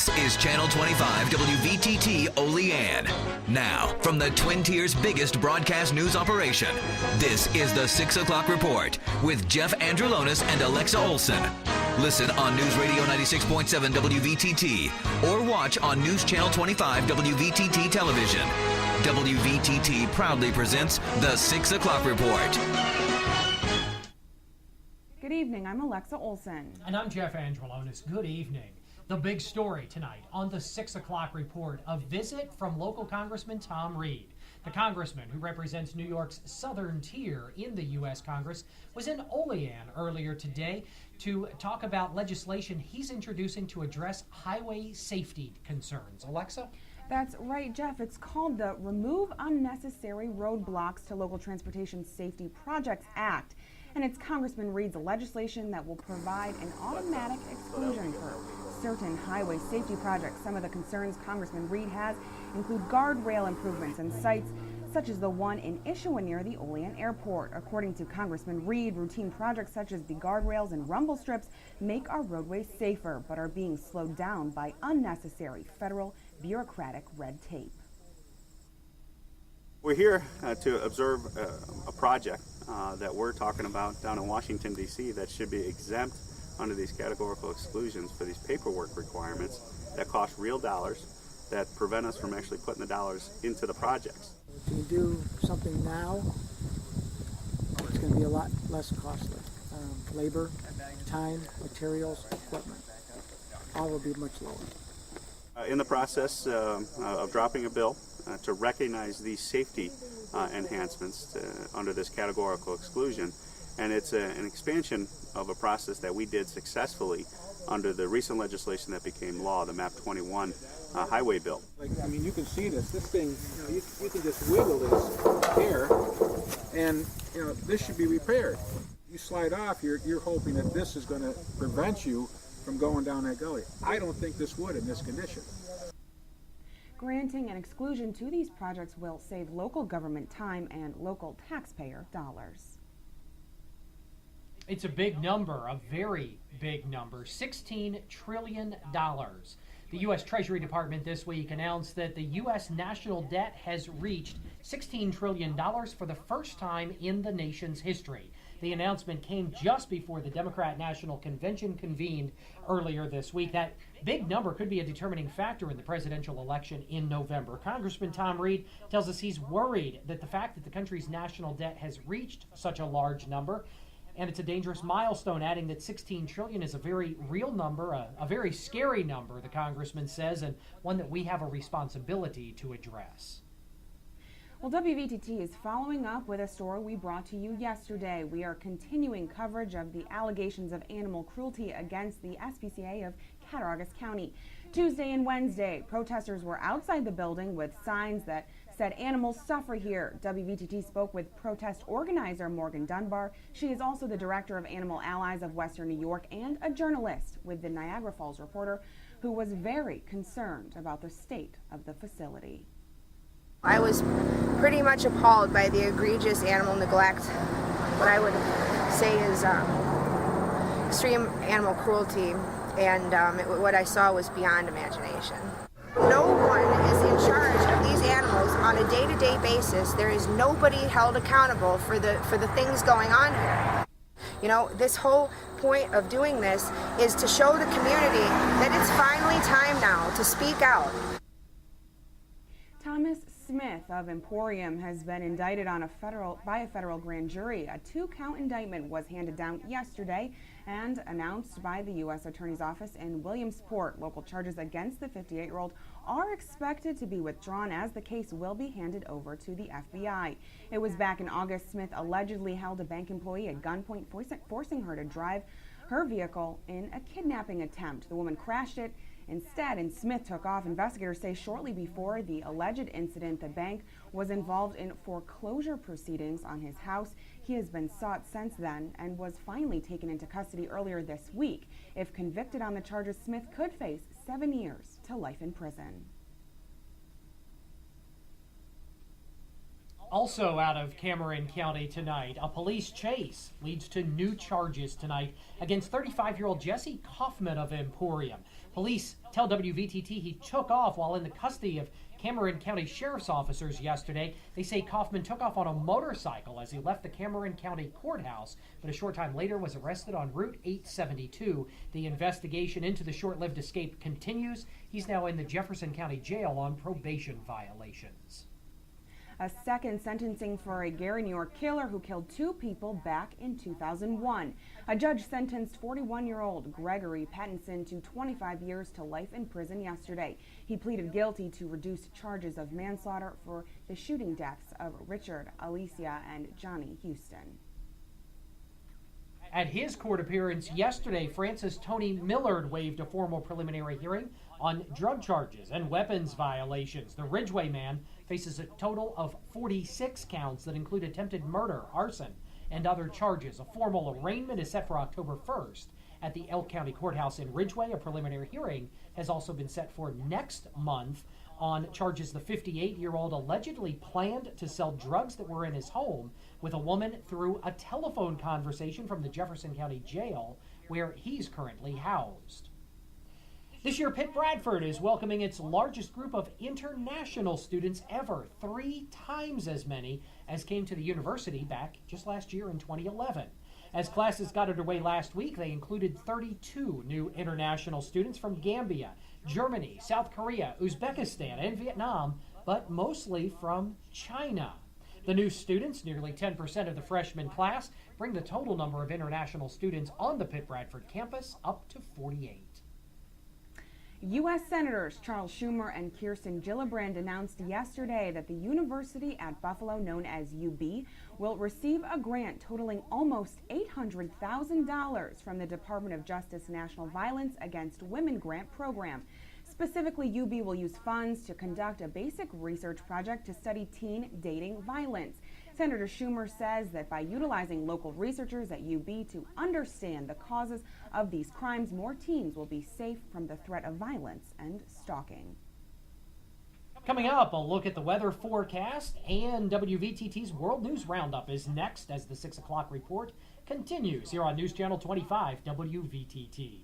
This is Channel 25 WVTT Olean. Now, from the Twin Tiers' biggest broadcast news operation, this is the 6 o'clock report with Jeff Andrulonis and Alexa Olson. Listen on News Radio 96.7 WVTT or watch on News Channel 25 WVTT Television. WVTT proudly presents the 6 o'clock report. Good evening, I'm Alexa Olson. And I'm Jeff Andrulonis. Good evening. The big story tonight on the 6 o'clock report, a visit from local Congressman Tom Reed. The congressman who represents New York's southern tier in the U.S. Congress was in Olean earlier today to talk about legislation he's introducing to address highway safety concerns. Alexa? That's right, Jeff. It's called the Remove Unnecessary Roadblocks to Local Transportation Safety Projects Act. And it's Congressman Reed's legislation that will provide an automatic exclusion for certain highway safety projects. Some of the concerns Congressman Reed has include guardrail improvements and sites such as the one in Issaquah near the Olean Airport. According to Congressman Reed, routine projects such as the guardrails and rumble strips make our roadways safer, but are being slowed down by unnecessary federal bureaucratic red tape. We're here to observe a project that we're talking about down in Washington, D.C. that should be exempt under these categorical exclusions for these paperwork requirements that cost real dollars that prevent us from actually putting the dollars into the projects. If you do something now, it's going to be a lot less costly. Labor, time, materials, equipment, all will be much lower. In the process of dropping a bill to recognize these safety enhancements under this categorical exclusion, and it's an expansion of a process that we did successfully under the recent legislation that became law, the MAP 21 highway bill. I mean, you can see this thing, you can just wiggle this here, and this should be repaired. You slide off, you're hoping that this is going to prevent you from going down that gully. I don't think this would in this condition. Granting an exclusion to these projects will save local government time and local taxpayer dollars. It's a big number, a very big number, $16 trillion. The U.S. Treasury Department this week announced that the U.S. national debt has reached $16 trillion for the first time in the nation's history. The announcement came just before the Democrat National Convention convened earlier this week. That big number could be a determining factor in the presidential election in November. Congressman Tom Reed tells us he's worried that the fact that the country's national debt has reached such a large number, and it's a dangerous milestone, adding that $16 trillion is a very real number, a very scary number, the congressman says, and one that we have a responsibility to address. Well, WVTT is following up with a story we brought to you yesterday. We are continuing coverage of the allegations of animal cruelty against the SPCA of Cattaraugus County. Tuesday and Wednesday, protesters were outside the building with signs that said animals suffer here. WVTT spoke with protest organizer Morgan Dunbar. She is also the director of Animal Allies of Western New York and a journalist with the Niagara Falls Reporter, who was very concerned about the state of the facility. I was pretty much appalled by the egregious animal neglect, what I would say is extreme animal cruelty, and what I saw was beyond imagination. No one is in charge of these animals on a day-to-day basis. There is nobody held accountable for the things going on here. You know, this whole point of doing this is to show the community that it's finally time now to speak out. Thomas Smith of Emporium has been indicted by a federal grand jury. A 2-count indictment was handed down yesterday and announced by the U.S. Attorney's Office in Williamsport. Local charges against the 58-year-old are expected to be withdrawn as the case will be handed over to the FBI. It was back in August Smith allegedly held a bank employee at gunpoint, forcing her to drive her vehicle in a kidnapping attempt. The woman crashed it instead, and Smith took off. Investigators say shortly before the alleged incident, the bank was involved in foreclosure proceedings on his house. He has been sought since then and was finally taken into custody earlier this week. If convicted on the charges, Smith could face 7 years to life in prison. Also out of Cameron County tonight, a police chase leads to new charges tonight against 35-year-old Jesse Kaufman of Emporium. Police tell WVTT he took off while in the custody of Cameron County Sheriff's officers yesterday. They say Kaufman took off on a motorcycle as he left the Cameron County Courthouse, but a short time later was arrested on Route 872. The investigation into the short-lived escape continues. He's now in the Jefferson County Jail on probation violations. A second sentencing for a Gary, New York killer who killed 2 people back in 2001. A judge sentenced 41-year-old Gregory Pattinson to 25 years to life in prison yesterday. He pleaded guilty to reduced charges of manslaughter for the shooting deaths of Richard, Alicia, and Johnny Houston. At his court appearance yesterday, Francis Tony Millard waived a formal preliminary hearing on drug charges and weapons violations. The Ridgeway man faces a total of 46 counts that include attempted murder, arson, and other charges. A formal arraignment is set for October 1st at the Elk County Courthouse in Ridgeway. A preliminary hearing has also been set for next month on charges the 58-year-old allegedly planned to sell drugs that were in his home with a woman through a telephone conversation from the Jefferson County Jail, where he's currently housed. This year, Pitt Bradford is welcoming its largest group of international students ever, 3 times as many as came to the university back just last year in 2011. As classes got underway last week, they included 32 new international students from Gambia, Germany, South Korea, Uzbekistan, and Vietnam, but mostly from China. The new students, nearly 10% of the freshman class, bring the total number of international students on the Pitt Bradford campus up to 48. U.S. Senators Charles Schumer and Kirsten Gillibrand announced yesterday that the university at Buffalo, known as UB, will receive a grant totaling almost $800,000 from the Department of Justice National Violence Against Women grant program. Specifically, UB will use funds to conduct a basic research project to study teen dating violence. Senator Schumer says that by utilizing local researchers at UB to understand the causes of these crimes, more teens will be safe from the threat of violence and stalking. Coming up, a look at the weather forecast, and WVTT's World News Roundup is next as the 6 o'clock report continues here on News Channel 25 WVTT.